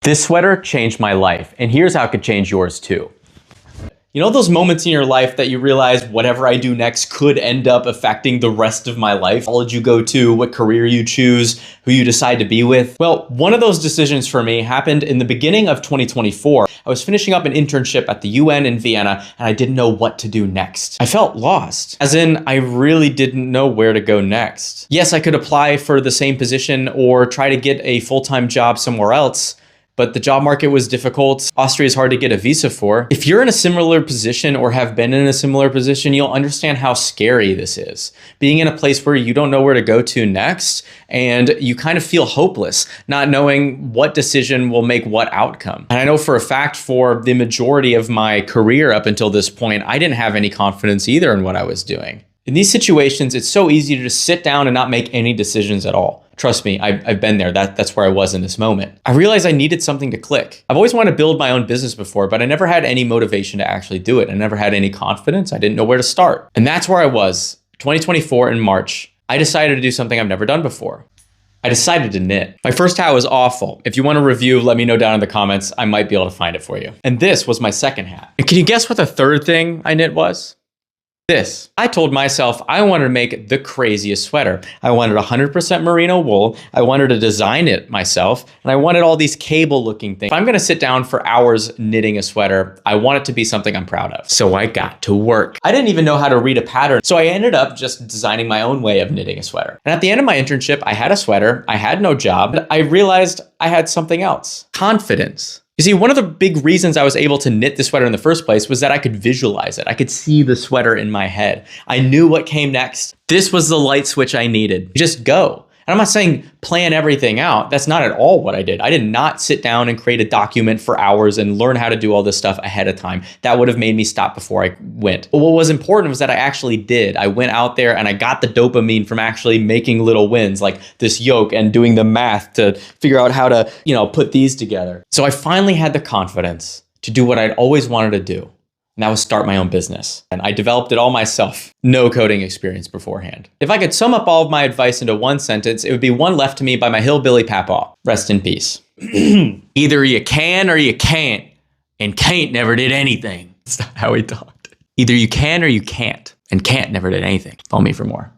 This sweater changed my life, and here's how it could change yours too. You know those moments in your life that you realize whatever I do next could end up affecting the rest of my life? College you go to, what career you choose, who you decide to be with? Well, one of those decisions for me happened in the beginning of 2024. I was finishing up an internship at the UN in Vienna, and I didn't know what to do next. I felt lost, as in I really didn't know where to go next. Yes, I could apply for the same position or try to get a full-time job somewhere else, but the job market was difficult. Austria is hard to get a visa for. If you're in a similar position or have been in a similar position, you'll understand how scary this is. Being in a place where you don't know where to go to next, and you kind of feel hopeless, not knowing what decision will make what outcome. And I know for a fact for the majority of my career up until this point, I didn't have any confidence either in what I was doing. In these situations, it's so easy to just sit down and not make any decisions at all. Trust me, I've been there. That's where I was in this moment. I realized I needed something to click. I've always wanted to build my own business before, but I never had any motivation to actually do it. I never had any confidence. I didn't know where to start. And that's where I was. 2024 in March, I decided to do something I've never done before. I decided to knit. My first hat was awful. If you want a review, let me know down in the comments. I might be able to find it for you. And this was my second hat. And can you guess what the third thing I knit was? This. I told myself I wanted to make the craziest sweater. I wanted 100% merino wool. I wanted to design it myself. And I wanted all these cable looking things. If I'm gonna sit down for hours knitting a sweater, I want it to be something I'm proud of. So I got to work. I didn't even know how to read a pattern. So I ended up just designing my own way of knitting a sweater. And at the end of my internship, I had a sweater. I had no job. I realized I had something else. Confidence. You see, one of the big reasons I was able to knit the sweater in the first place was that I could visualize it. I could see the sweater in my head. I knew what came next. This was the light switch I needed. Just go. And I'm not saying plan everything out. That's not at all what I did. I did not sit down and create a document for hours and learn how to do all this stuff ahead of time. That would have made me stop before I went. But what was important was that I actually did. I went out there and I got the dopamine from actually making little wins like this yoke and doing the math to figure out how to, put these together. So I finally had the confidence to do what I'd always wanted to do. And that was start my own business. And I developed it all myself. No coding experience beforehand. If I could sum up all of my advice into one sentence, it would be one left to me by my hillbilly papaw. Rest in peace. Either you can or you can't. And can't never did anything. That's not how he talked. Either you can or you can't. And can't never did anything. Follow me for more.